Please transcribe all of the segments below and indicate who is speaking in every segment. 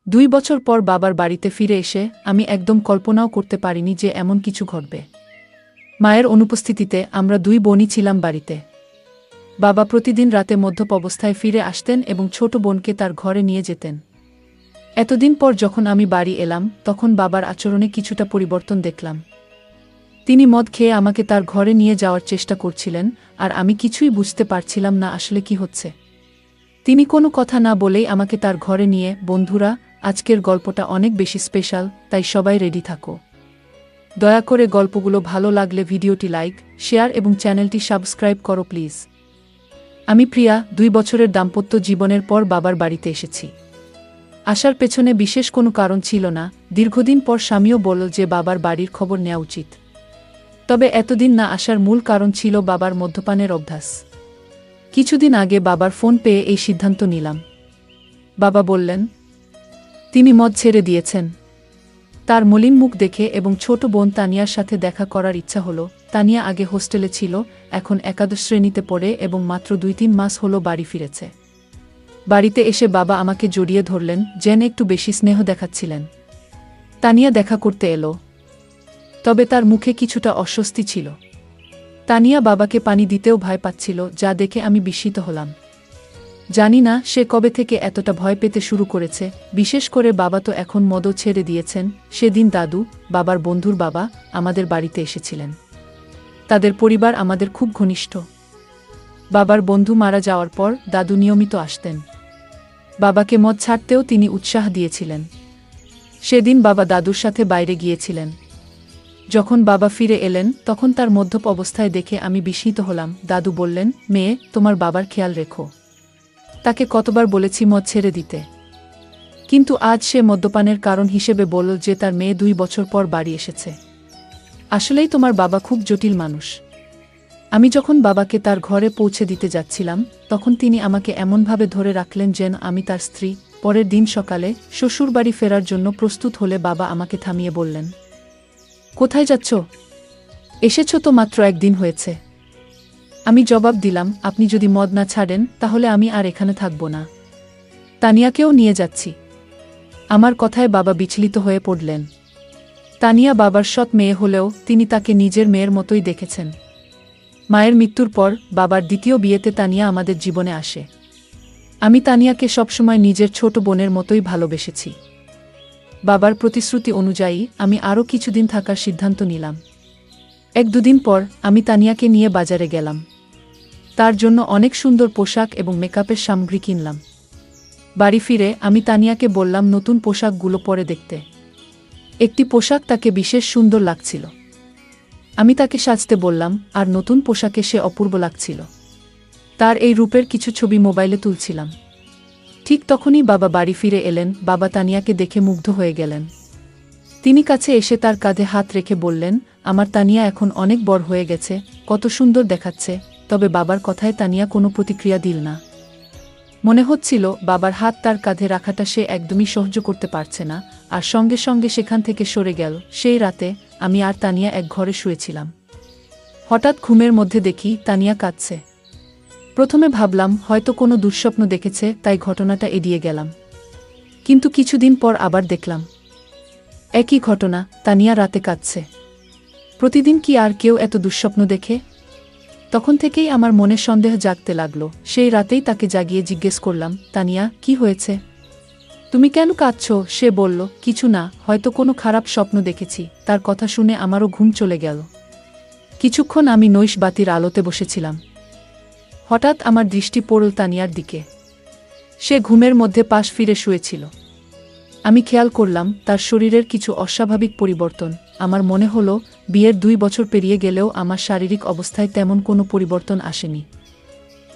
Speaker 1: 2 বছর পর বাবার বাড়িতে ফিরে এসে আমি একদম কল্পনাও করতে পারিনি যে এমন কিছু ঘটবে। মায়ের অনুপস্থিতিতে আমরা 2 বোনই ছিলাম বাড়িতে। বাবা প্রতিদিন রাতে মদ্যপ অবস্থায় ফিরে আসতেন এবং ছোট বোনকে তার ঘরে নিয়ে যেতেন। এতদিন পর যখন আমি বাড়ি এলাম তখন বাবার আচরণে কিছুটা পরিবর্তন দেখলাম। তিনি মদ খেয়ে আমাকে তার ঘরে নিয়ে যাওয়ার চেষ্টা করছিলেন, আর আমি কিছুই বুঝতে পারছিলাম না আসলে কি হচ্ছে। তিনি কোনো কথা না বলেই আমাকে তার ঘরে নিয়ে, বন্ধুরা, আজকের গল্পটা অনেক বেশি স্পেশাল, তাই সবাই রেডি থাকো। দয়া করে গল্পগুলো ভালো লাগলে ভিডিওটি লাইক, শেয়ার এবং চ্যানেলটি সাবস্ক্রাইব করো প্লিজ। আমি প্রিয়া, 2 বছরের দাম্পত্য জীবনের পর বাবার বাড়িতে এসেছি। আসার পেছনে বিশেষ কোনো কারণ ছিল না, দীর্ঘদিন পর স্বামীও বলল যে বাবার বাড়ির খবর নেওয়া উচিত। তবে এতদিন না আসার মূল কারণ ছিল বাবার মদ্যপানের অভ্যাস। কিছুদিন আগে বাবার ফোন পেয়ে এই সিদ্ধান্ত নিলাম। বাবা বললেন তিনি মদ ছেড়ে দিয়েছেন। তার মলিন মুখ দেখে এবং ছোট বোন তানিয়ার সাথে দেখা করার ইচ্ছা হলো। তানিয়া আগে হোস্টেলে ছিল, এখন একাদশ শ্রেণীতে পড়ে এবং মাত্র 2-3 মাস হলো বাড়ি ফিরেছে। বাড়িতে এসে বাবা আমাকে জড়িয়ে ধরলেন, যেন একটু বেশি স্নেহ দেখাচ্ছিলেন। তানিয়া দেখা করতে এলো, তবে তার মুখে কিছুটা অস্বস্তি ছিল। তানিয়া বাবাকে পানি দিতেও ভয় পাচ্ছিল, যা দেখে আমি বিস্মিত হলাম। জানি না সে কবে থেকে এতটা ভয় পেতে শুরু করেছে, বিশেষ করে বাবা তো এখন মদও ছেড়ে দিয়েছেন। সেদিন দাদু, বাবার বন্ধুর বাবা, আমাদের বাড়িতে এসেছিলেন। তাদের পরিবার আমাদের খুব ঘনিষ্ঠ। বাবার বন্ধু মারা যাওয়ার পর দাদু নিয়মিত আসতেন। বাবাকে মদ ছাড়তেও তিনি উৎসাহ দিয়েছিলেন। সেদিন বাবা দাদুর সাথে বাইরে গিয়েছিলেন। যখন বাবা ফিরে এলেন তখন তার মদ্যপ অবস্থায় দেখে আমি বিস্মিত হলাম। দাদু বললেন, মেয়ে, তোমার বাবার খেয়াল রেখো। তাকে কতবার বলেছি মদ ছেড়ে দিতে, কিন্তু আজ সে মদ্যপানের কারণ হিসেবে বলল যে তার মেয়ে 2 বছর পর বাড়ি এসেছে। আসলেই তোমার বাবা খুব জটিল মানুষ। আমি যখন বাবাকে তার ঘরে পৌঁছে দিতে যাচ্ছিলাম তখন তিনি আমাকে এমনভাবে ধরে রাখলেন যেন আমি তার স্ত্রী। পরের দিন সকালে শ্বশুরবাড়ি ফেরার জন্য প্রস্তুত হলে বাবা আমাকে থামিয়ে বললেন, কোথায় যাচ্ছ? এসেছ তো মাত্র 1 দিন হয়েছে। আমি জবাব দিলাম, আপনি যদি মদ না ছাড়েন তাহলে আমি আর এখানে থাকব না। তানিয়াকেও নিয়ে যাচ্ছি। আমার কথায় বাবা বিচলিত হয়ে পড়লেন। তানিয়া বাবার সৎ মেয়ে হলেও তিনি তাকে নিজের মেয়ের মতোই দেখেছেন। মায়ের মৃত্যুর পর বাবার দ্বিতীয় বিয়েতে তানিয়া আমাদের জীবনে আসে। আমি তানিয়াকে সবসময় নিজের ছোট বোনের মতোই ভালোবেসেছি। বাবার প্রতিশ্রুতি অনুযায়ী আমি আরও কিছুদিন থাকার সিদ্ধান্ত নিলাম। 1-2 দিন পর আমি তানিয়াকে নিয়ে বাজারে গেলাম। তার জন্য অনেক সুন্দর পোশাক এবং মেকআপের সামগ্রী কিনলাম। বাড়ি ফিরে আমি তানিয়াকে বললাম নতুন পোশাকগুলো পরে দেখতে। একটি পোশাক তাকে বিশেষ সুন্দর লাগছিল। আমি তাকে সাজতে বললাম, আর নতুন পোশাকে সে অপূর্ব লাগছিল। তার এই রূপের কিছু ছবি মোবাইলে তুলছিলাম। ঠিক তখনই বাবা বাড়ি ফিরে এলেন। বাবা তানিয়াকে দেখে মুগ্ধ হয়ে গেলেন। তিনি কাছে এসে তার কাঁধে হাত রেখে বললেন, আমার তানিয়া এখন অনেক বড় হয়ে গেছে, কত সুন্দর দেখাচ্ছে। তবে বাবার কথায় তানিয়া কোনো প্রতিক্রিয়া দিল না। মনে হচ্ছিল বাবার হাত তার কাঁধে রাখাটা সে একদমই সহ্য করতে পারছে না, আর সঙ্গে সঙ্গে সেখান থেকে সরে গেল। সেই রাতে আমি আর তানিয়া এক ঘরে শুয়েছিলাম। হঠাৎ ঘুমের মধ্যে দেখি তানিয়া কাঁদছে। প্রথমে ভাবলাম হয়তো কোনো দুঃস্বপ্ন দেখেছে, তাই ঘটনাটা এড়িয়ে গেলাম। কিন্তু কিছুদিন পর আবার দেখলাম একই ঘটনা, তানিয়া রাতে কাঁদছে। প্রতিদিন কি আর কেউ এত দুঃস্বপ্ন দেখে? তখন থেকেই আমার মনে সন্দেহ জাগতে লাগলো। সেই রাতেই তাকে জাগিয়ে জিজ্ঞেস করলাম, তানিয়া, কি হয়েছে? তুমি কেন কাঁদছো? সে বলল, কিছু না, হয়তো কোনো খারাপ স্বপ্ন দেখেছি। তার কথা শুনে আমারও ঘুম চলে গেল। কিছুক্ষণ আমি নৈশ বাতির আলোতে বসেছিলাম। হঠাৎ আমার দৃষ্টি পড়ল তানিয়ার দিকে। সে ঘুমের মধ্যে পাশ ফিরে শুয়েছিল। আমি খেয়াল করলাম তার শরীরের কিছু অস্বাভাবিক পরিবর্তন। আমার মনে হলো বিয়ের 2 বছর পেরিয়ে গেলেও আমার শারীরিক অবস্থায় তেমন কোনো পরিবর্তন আসেনি।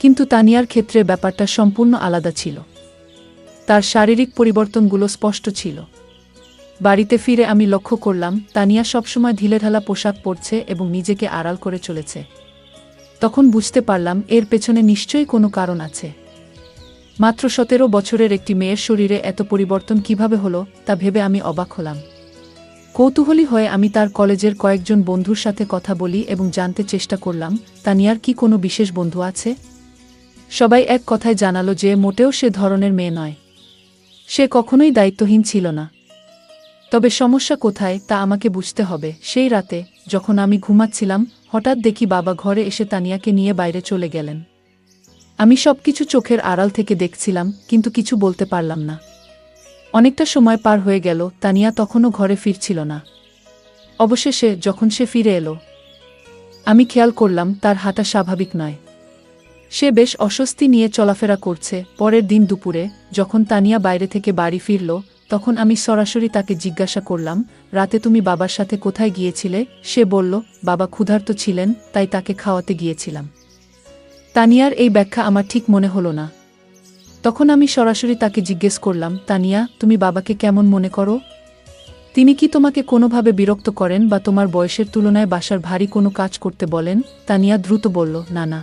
Speaker 1: কিন্তু তানিয়ার ক্ষেত্রে ব্যাপারটা সম্পূর্ণ আলাদা ছিল। তার শারীরিক পরিবর্তনগুলো স্পষ্ট ছিল। বাড়িতে ফিরে আমি লক্ষ্য করলাম তানিয়া সবসময় ঢিলেঢালা পোশাক পরছে এবং নিজেকে আড়াল করে চলেছে। তখন বুঝতে পারলাম এর পেছনে নিশ্চয়ই কোনো কারণ আছে। মাত্র 17 বছরের একটি মেয়ের শরীরে এত পরিবর্তন কিভাবে হলো তা ভেবে আমি অবাক হলাম। কৌতূহলী হয়ে আমি তার কলেজের কয়েকজন বন্ধুর সাথে কথা বলি এবং জানতে চেষ্টা করলাম তানিয়ার কি কোনো বিশেষ বন্ধু আছে। সবাই এক কথায় জানালো যে মোটেও সে ধরনের মেয়ে নয়। সে কখনোই দায়িত্বহীন ছিল না। তবে সমস্যা কোথায় তা আমাকে বুঝতে হবে। সেই রাতে যখন আমি ঘুমাচ্ছিলাম, হঠাৎ দেখি বাবা ঘরে এসে তানিয়াকে নিয়ে বাইরে চলে গেলেন। আমি সবকিছু চোখের আড়াল থেকে দেখছিলাম, কিন্তু কিছু বলতে পারলাম না। অনেকটা সময় পার হয়ে গেল, তানিয়া তখনও ঘরে ফিরছিল না। অবশেষে যখন সে ফিরে এলো, আমি খেয়াল করলাম তার হাঁটা স্বাভাবিক নয়। সে বেশ অস্বস্তি নিয়ে চলাফেরা করছে। পরের দিন দুপুরে যখন তানিয়া বাইরে থেকে বাড়ি ফিরল, তখন আমি সরাসরি তাকে জিজ্ঞাসা করলাম, রাতে তুমি বাবার সাথে কোথায় গিয়েছিলে? সে বলল, বাবা ক্ষুধার্ত ছিলেন, তাই তাকে খাওয়াতে গিয়েছিলাম। তানিয়ার এই ব্যাখ্যা আমার ঠিক মনে হলো না। তখন আমি সরাসরি তাকে জিজ্ঞেস করলাম, তানিয়া, তুমি বাবাকে কেমন মনে করো? তিনি কি তোমাকে কোনোভাবে বিরক্ত করেন বা তোমার বয়সের তুলনায় বাসার ভারী কোনো কাজ করতে বলেন? তানিয়া দ্রুত বলল, না না,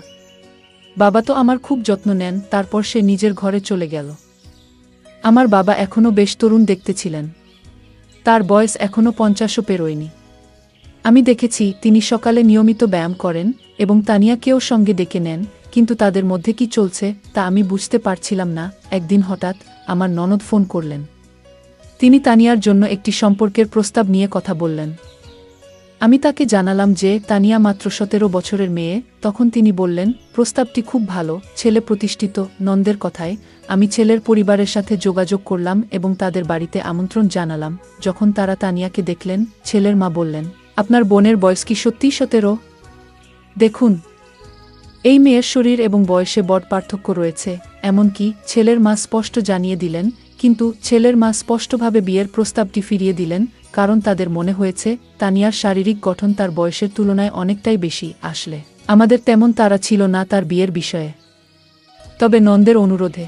Speaker 1: বাবা তো আমার খুব যত্ন নেন। তারপর সে নিজের ঘরে চলে গেল। আমার বাবা এখনও বেশ তরুণ দেখতে ছিলেন। তার বয়স এখনও 50ও পেরোয়নি। আমি দেখেছি তিনি সকালে নিয়মিত ব্যায়াম করেন এবং তানিয়াকেও সঙ্গে ডেকে নেন, কিন্তু তাদের মধ্যে কি চলছে তা আমি বুঝতে পারছিলাম না। একদিন হঠাৎ আমার ননদ ফোন করলেন। তিনি তানিয়ার জন্য একটি সম্পর্কের প্রস্তাব নিয়ে কথা বললেন। আমি তাকে জানালাম যে তানিয়া মাত্র 17 বছরের মেয়ে। তখন তিনি বললেন, প্রস্তাবটি খুব ভালো, ছেলে প্রতিষ্ঠিত। নন্দের কথায় আমি ছেলের পরিবারের সাথে যোগাযোগ করলাম এবং তাদের বাড়িতে আমন্ত্রণ জানালাম। যখন তারা তানিয়াকে দেখলেন, ছেলের মা বললেন, আপনার বোনের বয়স কি সত্যিই 17? দেখুন, এই মেয়ের শরীর এবং বয়সে বড় পার্থক্য রয়েছে। এমনকি ছেলের মা স্পষ্ট জানিয়ে দিলেন, কিন্তু ছেলের মা স্পষ্টভাবে বিয়ের প্রস্তাবটি ফিরিয়ে দিলেন, কারণ তাদের মনে হয়েছে তানিয়ার শারীরিক গঠন তার বয়সের তুলনায় অনেকটাই বেশি। আসলে আমাদের তেমন তাড়া ছিল না তার বিয়ের বিষয়ে। তবে নন্দের অনুরোধে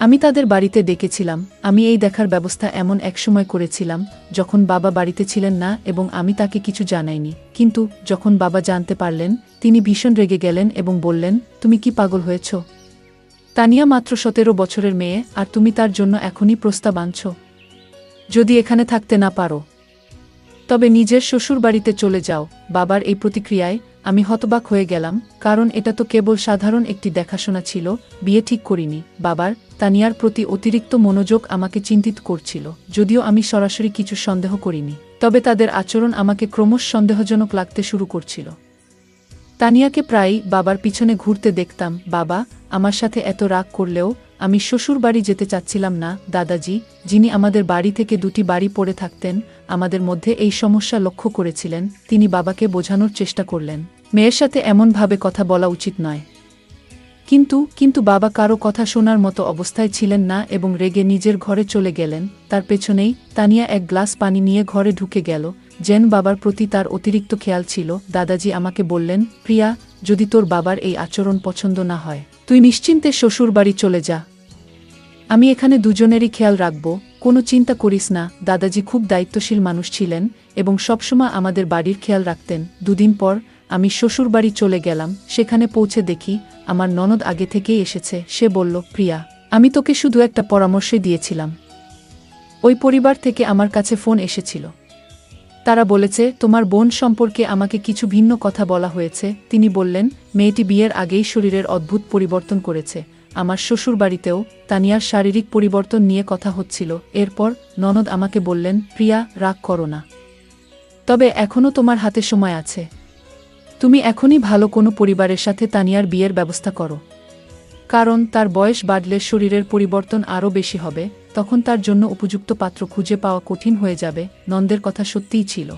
Speaker 1: আমি তাদের বাড়িতে ডেকেছিলাম। আমি এই দেখার ব্যবস্থা এমন এক সময় করেছিলাম যখন বাবা বাড়িতে ছিলেন না এবং আমি তাকে কিছু জানাইনি। কিন্তু যখন বাবা জানতে পারলেন, তিনি ভীষণ রেগে গেলেন এবং বললেন, তুমি কি পাগল হয়েছ? তানিয়া মাত্র 17 বছরের মেয়ে, আর তুমি তার জন্য এখনই প্রস্তাব আনছ? যদি এখানে থাকতে না পারো, তবে নিজের শ্বশুর বাড়িতে চলে যাও। বাবার এই প্রতিক্রিয়ায় আমি হতবাক হয়ে গেলাম, কারণ এটা তো কেবল সাধারণ একটি দেখাশোনা ছিল, বিয়ে ঠিক করিনি। বাবার তানিয়ার প্রতি অতিরিক্ত মনোযোগ আমাকে চিন্তিত করছিল। যদিও আমি সরাসরি কিছু সন্দেহ করিনি, তবে তাদের আচরণ আমাকে ক্রমশ সন্দেহজনক লাগতে শুরু করছিল। তানিয়াকে প্রায়ই বাবার পিছনে ঘুরতে দেখতাম। বাবা আমার সাথে এত রাগ করলেও আমি শ্বশুর বাড়ি যেতে চাচ্ছিলাম না। দাদাজি, যিনি আমাদের বাড়ি থেকে 2টি বাড়ি পড়ে থাকতেন, আমাদের মধ্যে এই সমস্যা লক্ষ্য করেছিলেন। তিনি বাবাকে বোঝানোর চেষ্টা করলেন, মেয়ের সাথে এমনভাবে কথা বলা উচিত নয়। কিন্তু বাবা কারো কথা শোনার মতো অবস্থায় ছিলেন না এবং রেগে নিজের ঘরে চলে গেলেন। তার পেছনেই তানিয়া এক গ্লাস পানি নিয়ে ঘরে ঢুকে গেল, যেন বাবার প্রতি তার অতিরিক্ত খেয়াল ছিল। দাদাজি আমাকে বললেন, প্রিয়া, যদি তোর বাবার এই আচরণ পছন্দ না হয়, তুই নিশ্চিন্তে শ্বশুর বাড়ি চলে যা। আমি এখানে দুজনেরই খেয়াল রাখব, কোনো চিন্তা করিস না। দাদাজি খুব দায়িত্বশীল মানুষ ছিলেন এবং সবসময় আমাদের বাড়ির খেয়াল রাখতেন। 2 দিন পর আমি শ্বশুর বাড়ি চলে গেলাম। সেখানে পৌঁছে দেখি আমার ননদ আগে থেকেই এসেছে। সে বলল, প্রিয়া, আমি তোকে শুধু একটা পরামর্শই দিয়েছিলাম। ওই পরিবার থেকে আমার কাছে ফোন এসেছিল। তারা বলেছে তোমার বোন সম্পর্কে আমাকে কিছু ভিন্ন কথা বলা হয়েছে। তিনি বললেন, মেয়েটি বিয়ের আগেই শরীরের অদ্ভুত পরিবর্তন করেছে। আমার শ্বশুর বাড়িতেও তানিয়ার শারীরিক পরিবর্তন নিয়ে কথা হচ্ছিল। এরপর ননদ আমাকে বললেন, প্রিয়া, রাগ করো না, তবে এখনও তোমার হাতে সময় আছে। তুমি এখনই ভালো কোনো পরিবারের সাথে তানিয়ার বিয়ের ব্যবস্থা করো, কারণ তার বয়স বাড়লে শরীরের পরিবর্তন আরও বেশি হবে। তখন তার জন্য উপযুক্ত পাত্র খুঁজে পাওয়া কঠিন হয়ে যাবে। নন্দের কথা সত্যিই ছিল।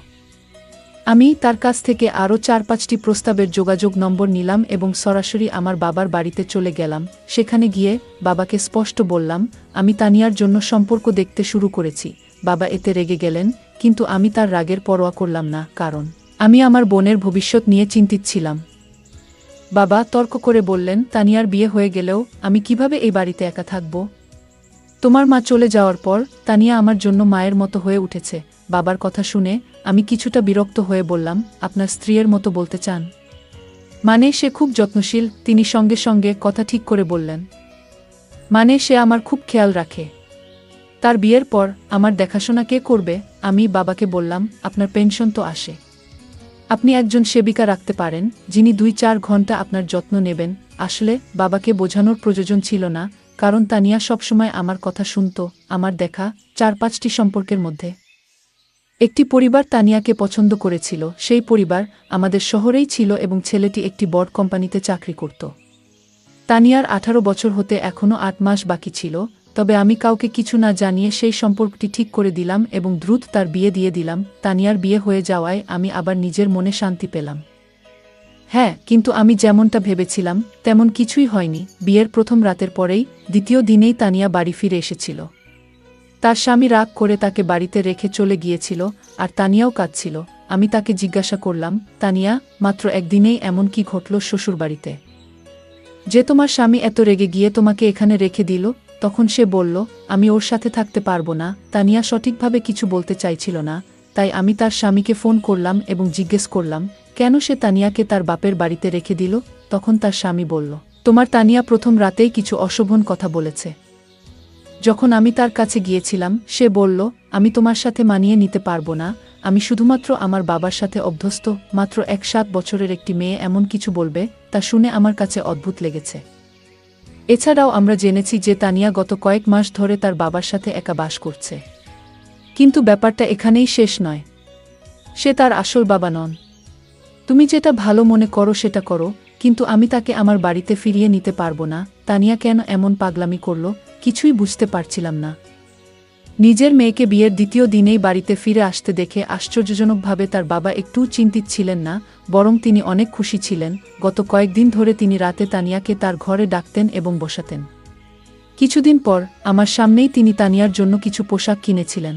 Speaker 1: আমি তার কাছ থেকে আরও 4-5টি প্রস্তাবের যোগাযোগ নম্বর নিলাম এবং সরাসরি আমার বাবার বাড়িতে চলে গেলাম। সেখানে গিয়ে বাবাকে স্পষ্ট বললাম, আমি তানিয়ার জন্য সম্পর্ক দেখতে শুরু করেছি। বাবা এতে রেগে গেলেন, কিন্তু আমি তার রাগের পরোয়া করলাম না, কারণ আমি আমার বোনের ভবিষ্যৎ নিয়ে চিন্তিত ছিলাম। বাবা তর্ক করে বললেন, তানিয়ার বিয়ে হয়ে গেলেও আমি কিভাবে এই বাড়িতে একা থাকব? তোমার মা চলে যাওয়ার পর তানিয়া আমার জন্য মায়ের মতো হয়ে উঠেছে। বাবার কথা শুনে আমি কিছুটা বিরক্ত হয়ে বললাম, আপনার স্ত্রীর মতো বলতে চান? মানে সে খুব যত্নশীল। তিনি সঙ্গে সঙ্গে কথা ঠিক করে বললেন, মানে সে আমার খুব খেয়াল রাখে। তার বিয়ের পর আমার দেখাশোনা কে করবে? আমি বাবাকে বললাম, আপনার পেনশন তো আসে, আপনি একজন সেবিকা রাখতে পারেন, যিনি 2-4 ঘন্টা আপনার যত্ন নেবেন। আসলে বাবাকে বোঝানোর প্রয়োজন ছিল না, কারণ তানিয়া সবসময় আমার কথা শুনত। আমার দেখা 4-5টি সম্পর্কের মধ্যে একটি পরিবার তানিয়াকে পছন্দ করেছিল। সেই পরিবার আমাদের শহরেই ছিল এবং ছেলেটি একটি বড় কোম্পানিতে চাকরি করত। তানিয়ার 18 বছর হতে এখনও 8 মাস বাকি ছিল, তবে আমি কাউকে কিছু না জানিয়ে সেই সম্পর্কটি ঠিক করে দিলাম এবং দ্রুত তার বিয়ে দিয়ে দিলাম। তানিয়ার বিয়ে হয়ে যাওয়ায় আমি আবার নিজের মনে শান্তি পেলাম। হ্যাঁ, কিন্তু আমি যেমনটা ভেবেছিলাম তেমন কিছুই হয়নি। বিয়ের প্রথম রাতের পরেই দ্বিতীয় দিনেই তানিয়া বাড়ি ফিরে এসেছিল। তার স্বামী রাগ করে তাকে বাড়িতে রেখে চলে গিয়েছিল, আর তানিয়াও কাঁদছিল। আমি তাকে জিজ্ঞাসা করলাম, তানিয়া, মাত্র একদিনেই এমন কি ঘটল শ্বশুরবাড়িতে যে তোমার স্বামী এত রেগে গিয়ে তোমাকে এখানে রেখে দিল? তখন সে বলল, আমি ওর সাথে থাকতে পারবো না। তানিয়া সঠিকভাবে কিছু বলতে চাইছিল না, তাই আমি তার স্বামীকে ফোন করলাম এবং জিজ্ঞেস করলাম কেন সে তানিয়াকে তার বাপের বাড়িতে রেখে দিল। তখন তার স্বামী বলল, তোমার তানিয়া প্রথম রাতেই কিছু অশোভন কথা বলেছে। যখন আমি তার কাছে গিয়েছিলাম সে বলল, আমি তোমার সাথে মানিয়ে নিতে পারবো না, আমি শুধুমাত্র আমার বাবার সাথে অভ্যস্ত। মাত্র 7 বছরের একটি মেয়ে এমন কিছু বলবে, তা শুনে আমার কাছে অদ্ভুত লেগেছে। এছাড়াও আমরা জেনেছি যে তানিয়া গত কয়েক মাস ধরে তার বাবার সাথে একা বাস করছে। কিন্তু ব্যাপারটা এখানেই শেষ নয়। সে তার আসল বাবা নন। তুমি যেটা ভালো মনে করো সেটা করো, কিন্তু আমি তাকে আমার বাড়িতে ফিরিয়ে নিতে পারবো না। তানিয়া কেন এমন পাগলামি করল কিছুই বুঝতে পারছিলাম না। নিজের মেয়েকে বিয়ের দ্বিতীয় দিনেই বাড়িতে ফিরে আসতে দেখে আশ্চর্যজনকভাবে তার বাবা একটুও চিন্তিত ছিলেন না, বরং তিনি অনেক খুশি ছিলেন। গত কয়েকদিন ধরে তিনি রাতে তানিয়াকে তার ঘরে ডাকতেন এবং বসাতেন। কিছুদিন পর আমার সামনেই তিনি তানিয়ার জন্য কিছু পোশাক কিনেছিলেন,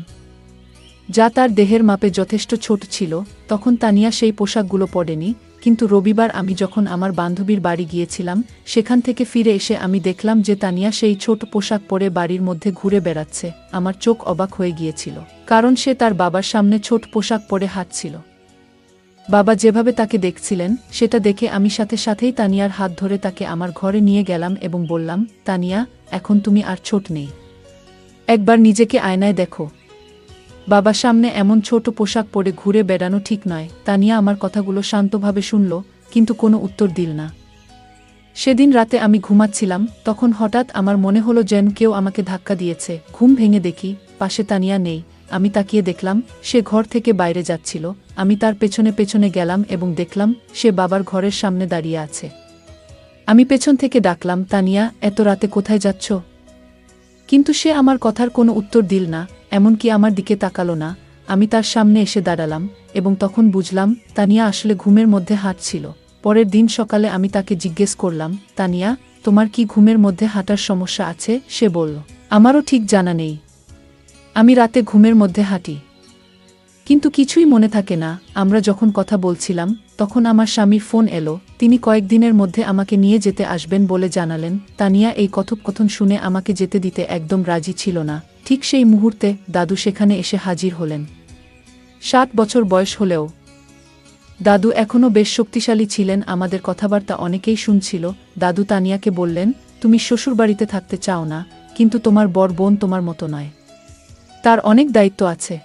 Speaker 1: যা তার দেহের মাপে যথেষ্ট ছোট ছিল। তখন তানিয়া সেই পোশাকগুলো পরেনি, কিন্তু রবিবার আমি যখন আমার বান্ধবীর বাড়ি গিয়েছিলাম সেখান থেকে ফিরে এসে আমি দেখলাম যে তানিয়া সেই ছোট পোশাক পরে বাড়ির মধ্যে ঘুরে বেড়াচ্ছে। আমার চোখ অবাক হয়ে গিয়েছিল, কারণ সে তার বাবার সামনে ছোট পোশাক পরে হাঁটছিল। বাবা যেভাবে তাকে দেখছিলেন সেটা দেখে আমি সাথে সাথেই তানিয়ার হাত ধরে তাকে আমার ঘরে নিয়ে গেলাম এবং বললাম, তানিয়া, এখন তুমি আর ছোট নেই, একবার নিজেকে আয়নায় দেখো। বাবার সামনে এমন ছোট পোশাক পরে ঘুরে বেড়ানো ঠিক নয়। তানিয়া আমার কথাগুলো শান্তভাবে শুনল, কিন্তু কোনো উত্তর দিল না। সেদিন রাতে আমি ঘুমাচ্ছিলাম, তখন হঠাৎ আমার মনে হলো যেন কেউ আমাকে ধাক্কা দিয়েছে। ঘুম ভেঙে দেখি পাশে তানিয়া নেই। আমি তাকিয়ে দেখলাম সে ঘর থেকে বাইরে যাচ্ছিল। আমি তার পেছনে পেছনে গেলাম এবং দেখলাম সে বাবার ঘরের সামনে দাঁড়িয়ে আছে। আমি পেছন থেকে ডাকলাম, তানিয়া, এত রাতে কোথায় যাচ্ছ? কিন্তু সে আমার কথার কোনো উত্তর দিল না, এমনকি আমার দিকে তাকালো না। আমি তার সামনে এসে দাঁড়ালাম এবং তখন বুঝলাম তানিয়া আসলে ঘুমের মধ্যে হাঁটছিল। পরের দিন সকালে আমি তাকে জিজ্ঞেস করলাম, তানিয়া, তোমার কি ঘুমের মধ্যে হাঁটার সমস্যা আছে? সে বলল, আমারও ঠিক জানা নেই, আমি রাতে ঘুমের মধ্যে হাঁটি, কিন্তু কিছুই মনে থাকে না। আমরা যখন কথা বলছিলাম তখন আমার স্বামীর ফোন এলো। তিনি কয়েকদিনের মধ্যে আমাকে নিয়ে যেতে আসবেন বলে জানালেন। তানিয়া এই কথোপকথন শুনে আমাকে যেতে দিতে একদম রাজি ছিল না। ঠিক সেই মুহূর্তে দাদু সেখানে এসে হাজির হলেন। 7 বছর বয়স হলেও দাদু এখনও বেশ শক্তিশালী ছিলেন। আমাদের কথাবার্তা অনেকেই শুনছিল। দাদু তানিয়াকে বললেন, তুমি শ্বশুরবাড়িতে থাকতে চাও না, কিন্তু তোমার বড় বোন তোমার মতো নয়, তার অনেক দায়িত্ব আছে।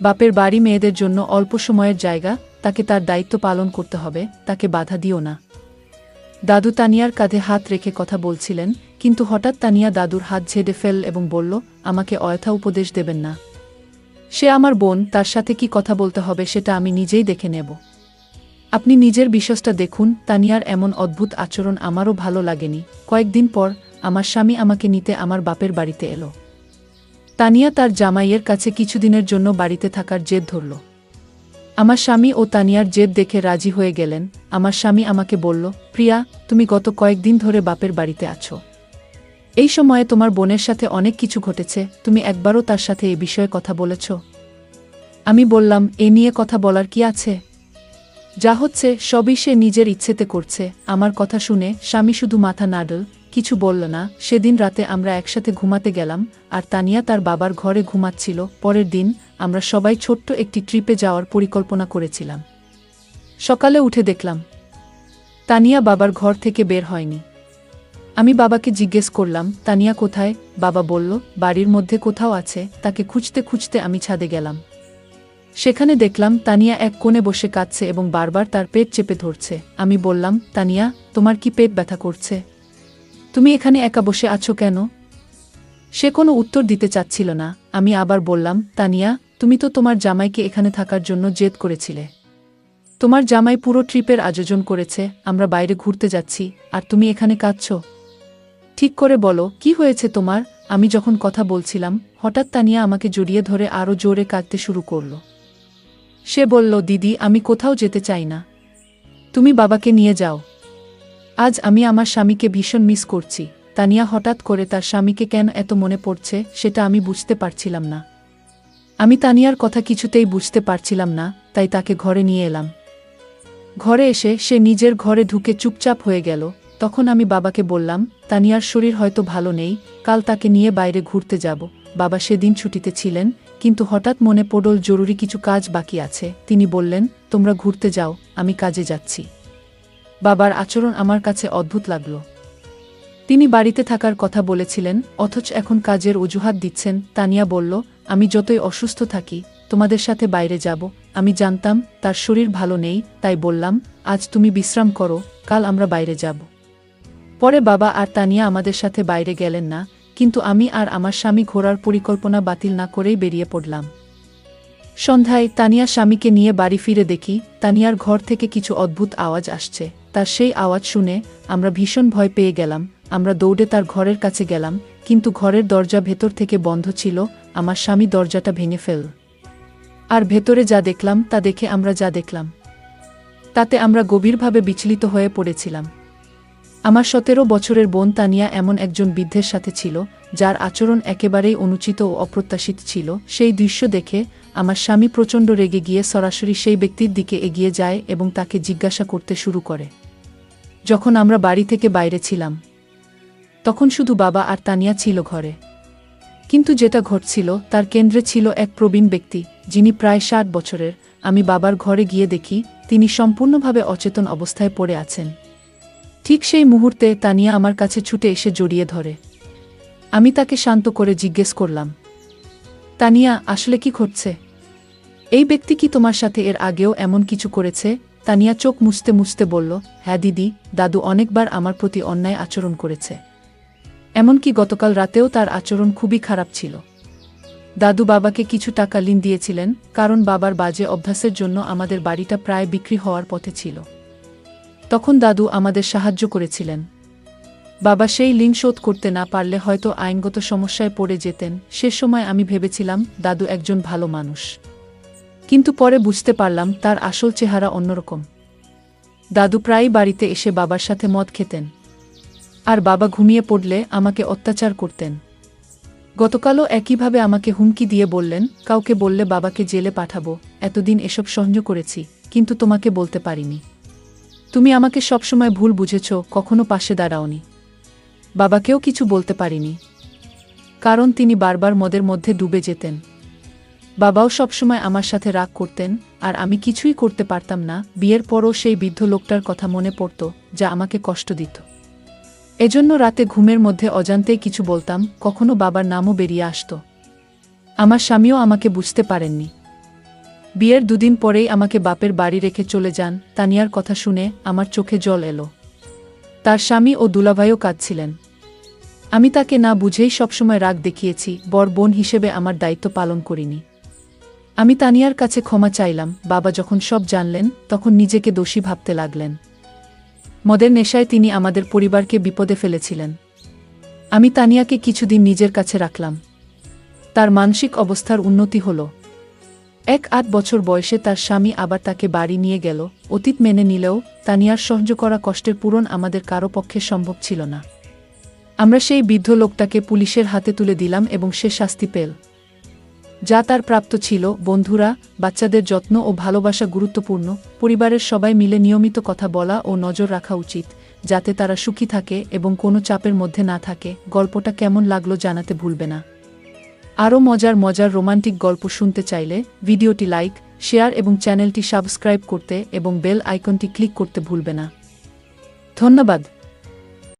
Speaker 1: বাপের বাড়ি মেয়েদের জন্য অল্প সময়ের জায়গা, তাকে তার দায়িত্ব পালন করতে হবে, তাকে বাধা দিও না। দাদু তানিয়ার কাঁধে হাত রেখে কথা বলছিলেন, কিন্তু হঠাৎ তানিয়া দাদুর হাত ঝেড়ে ফেল এবং বলল, আমাকে অযথা উপদেশ দেবেন না। সে আমার বোন, তার সাথে কি কথা বলতে হবে সেটা আমি নিজেই দেখে নেব। আপনি নিজের বিশ্বাসটা দেখুন। তানিয়ার এমন অদ্ভুত আচরণ আমারও ভালো লাগেনি। কয়েকদিন পর আমার স্বামী আমাকে নিতে আমার বাপের বাড়িতে এলো। তানিয়া তার জামাইয়ের কাছে কিছুদিনের জন্য বাড়িতে থাকার জেদ ধরল। আমার স্বামী ও তানিয়ার জেদ দেখে রাজি হয়ে গেলেন। আমার স্বামী আমাকে বলল, প্রিয়া, তুমি গত কয়েকদিন ধরে বাপের বাড়িতে আছো। এই সময়ে তোমার বোনের সাথে অনেক কিছু ঘটেছে, তুমি একবারও তার সাথে এ বিষয়ে কথা বলেছ? আমি বললাম, এ নিয়ে কথা বলার কি আছে? যা হচ্ছে সবই সে নিজের ইচ্ছেতে করছে। আমার কথা শুনে স্বামী শুধু মাথা নাড়ল, কিছু বলল না। সেদিন রাতে আমরা একসাথে ঘুমাতে গেলাম, আর তানিয়া তার বাবার ঘরে ঘুমাচ্ছিল। পরের দিন আমরা সবাই ছোট্ট একটি ট্রিপে যাওয়ার পরিকল্পনা করেছিলাম। সকালে উঠে দেখলাম তানিয়া বাবার ঘর থেকে বের হয়নি। আমি বাবাকে জিজ্ঞেস করলাম, তানিয়া কোথায়? বাবা বলল, বাড়ির মধ্যে কোথাও আছে। তাকে খুঁজতে খুঁজতে আমি ছাদে গেলাম। সেখানে দেখলাম তানিয়া এক কোণে বসে কাঁদছে এবং বারবার তার পেট চেপে ধরছে। আমি বললাম, তানিয়া, তোমার কি পেট ব্যথা করছে? তুমি এখানে একা বসে আছো কেন? সে কোনো উত্তর দিতে চাচ্ছিল না। আমি আবার বললাম, তানিয়া, তুমি তো তোমার জামাইকে এখানে থাকার জন্য জেদ করেছিলে। তোমার জামাই পুরো ট্রিপের আয়োজন করেছে, আমরা বাইরে ঘুরতে যাচ্ছি, আর তুমি এখানে কাঁদছো। ঠিক করে বলো, কি হয়েছে তোমার? আমি যখন কথা বলছিলাম, হঠাৎ তানিয়া আমাকে জড়িয়ে ধরে আরও জোরে কাঁদতে শুরু করল। সে বলল, দিদি, আমি কোথাও যেতে চাই না। তুমি বাবাকে নিয়ে যাও। আজ আমি আমার স্বামীকে ভীষণ মিস করছি। তানিয়া হঠাৎ করে তার স্বামীকে কেন এত মনে পড়ছে সেটা আমি বুঝতে পারছিলাম না। আমি তানিয়ার কথা কিছুতেই বুঝতে পারছিলাম না, তাই তাকে ঘরে নিয়ে এলাম। ঘরে এসে সে নিজের ঘরে ঢুকে চুপচাপ হয়ে গেল। তখন আমি বাবাকে বললাম, তানিয়ার শরীর হয়তো ভালো নেই, কাল তাকে নিয়ে বাইরে ঘুরতে যাব। বাবা সেদিন ছুটিতে ছিলেন, কিন্তু হঠাৎ মনে পড়ল জরুরি কিছু কাজ বাকি আছে। তিনি বললেন, তোমরা ঘুরতে যাও, আমি কাজে যাচ্ছি। বাবার আচরণ আমার কাছে অদ্ভুত লাগল। তিনি বাড়িতে থাকার কথা বলেছিলেন, অথচ এখন কাজের অজুহাত দিচ্ছেন। তানিয়া বলল, আমি যতই অসুস্থ থাকি, তোমাদের সাথে বাইরে যাব। আমি জানতাম তার শরীর ভালো নেই, তাই বললাম, আজ তুমি বিশ্রাম করো, কাল আমরা বাইরে যাব। পরে বাবা আর তানিয়া আমাদের সাথে বাইরে গেলেন না, কিন্তু আমি আর আমার স্বামী ঘোরার পরিকল্পনা বাতিল না করেই বেরিয়ে পড়লাম। সন্ধ্যায় তানিয়া স্বামীকে নিয়ে বাড়ি ফিরে দেখি, তানিয়ার ঘর থেকে কিছু অদ্ভুত আওয়াজ আসছে। তার সেই আওয়াজ শুনে আমরা ভীষণ ভয় পেয়ে গেলাম। আমরা দৌড়ে তার ঘরের কাছে গেলাম, কিন্তু ঘরের দরজা ভেতর থেকে বন্ধ ছিল। আমার স্বামী দরজাটা ভেঙে ফেলল। আর ভেতরে যা দেখলাম তা দেখে আমরা যা দেখলাম তাতে আমরা গভীরভাবে বিচলিত হয়ে পড়েছিলাম। আমার 17 বছরের বোন তানিয়া এমন একজন বৃদ্ধের সাথে ছিল, যার আচরণ একেবারেই অনুচিত ও অপ্রত্যাশিত ছিল। সেই দৃশ্য দেখে আমার স্বামী প্রচণ্ড রেগে গিয়ে সরাসরি সেই ব্যক্তির দিকে এগিয়ে যায় এবং তাকে জিজ্ঞাসা করতে শুরু করে। যখন আমরা বাড়ি থেকে বাইরে ছিলাম, তখন শুধু বাবা আর তানিয়া ছিল ঘরে। কিন্তু যেটা ঘটছিল তার কেন্দ্রে ছিল এক প্রবীণ ব্যক্তি, যিনি প্রায় 60 বছরের। আমি বাবার ঘরে গিয়ে দেখি তিনি সম্পূর্ণভাবে অচেতন অবস্থায় পড়ে আছেন। ঠিক সেই মুহূর্তে তানিয়া আমার কাছে ছুটে এসে জড়িয়ে ধরে। আমি তাকে শান্ত করে জিজ্ঞেস করলাম, তানিয়া, আসলে কি ঘটছে? এই ব্যক্তি কি তোমার সাথে এর আগেও এমন কিছু করেছে? তানিয়া চোখ মুছতে মুছতে বলল, হ্যাঁ দিদি, দাদু অনেকবার আমার প্রতি অন্যায় আচরণ করেছে। এমনকি গতকাল রাতেও তার আচরণ খুবই খারাপ ছিল। দাদু বাবাকে কিছু টাকা ঋণ দিয়েছিলেন, কারণ বাবার বাজে অভ্যাসের জন্য আমাদের বাড়িটা প্রায় বিক্রি হওয়ার পথে ছিল। তখন দাদু আমাদের সাহায্য করেছিলেন। বাবা সেই ঋণ শোধ করতে না পারলে হয়তো আইনগত সমস্যায় পড়ে যেতেন। সে সময় আমি ভেবেছিলাম দাদু একজন ভালো মানুষ, কিন্তু পরে বুঝতে পারলাম তার আসল চেহারা অন্যরকম। দাদু প্রায়ই বাড়িতে এসে বাবার সাথে মদ খেতেন, আর বাবা ঘুমিয়ে পড়লে আমাকে অত্যাচার করতেন। গতকালও একইভাবে আমাকে হুমকি দিয়ে বললেন, কাউকে বললে বাবাকে জেলে পাঠাবো। এতদিন এসব সহ্য করেছি, কিন্তু তোমাকে বলতে পারিনি। তুমি আমাকে সবসময় ভুল বুঝেছ, কখনো পাশে দাঁড়াওনি। বাবাকেও কিছু বলতে পারিনি, কারণ তিনি বারবার মদের মধ্যে ডুবে যেতেন। বাবাও সবসময় আমার সাথে রাগ করতেন, আর আমি কিছুই করতে পারতাম না। বিয়ের পরও সেই বৃদ্ধ লোকটার কথা মনে পড়ত, যা আমাকে কষ্ট দিত। এজন্য রাতে ঘুমের মধ্যে অজান্তেই কিছু বলতাম, কখনো বাবার নামও বেরিয়ে আসত। আমার স্বামীও আমাকে বুঝতে পারেননি। বিয়ের দুদিন পরেই আমাকে বাপের বাড়ি রেখে চলে যান। তানিয়ার কথা শুনে আমার চোখে জল এলো। তার স্বামী ও দুলাভাইও কাঁদছিলেন। আমি তাকে না বুঝেই সবসময় রাগ দেখিয়েছি, বড় বোন হিসেবে আমার দায়িত্ব পালন করিনি। আমি তানিয়ার কাছে ক্ষমা চাইলাম। বাবা যখন সব জানলেন, তখন নিজেকে দোষী ভাবতে লাগলেন। মদের নেশায় তিনি আমাদের পরিবারকে বিপদে ফেলেছিলেন। আমি তানিয়াকে কিছুদিন নিজের কাছে রাখলাম। তার মানসিক অবস্থার উন্নতি হল। 8 বছর বয়সে তার স্বামী আবার তাকে বাড়ি নিয়ে গেল। অতীত মেনে নিলেও তানিয়ার সহ্য করা কষ্টের পূরণ আমাদের কারো পক্ষে সম্ভব ছিল না। আমরা সেই বৃদ্ধ লোকটাকে পুলিশের হাতে তুলে দিলাম এবং সে শাস্তি পেল, যা তার প্রাপ্ত ছিল। বন্ধুরা, বাচ্চাদের যত্ন ও ভালোবাসা গুরুত্বপূর্ণ। পরিবারের সবাই মিলে নিয়মিত কথা বলা ও নজর রাখা উচিত, যাতে তারা সুখী থাকে এবং কোনো চাপের মধ্যে না থাকে। গল্পটা কেমন লাগলো জানাতে ভুলবে না। আরও মজার রোমান্টিক গল্প শুনতে চাইলে ভিডিওটি লাইক, শেয়ার এবং চ্যানেলটি সাবস্ক্রাইব করতে এবং বেল আইকনটি ক্লিক করতে ভুলবে না। ধন্যবাদ।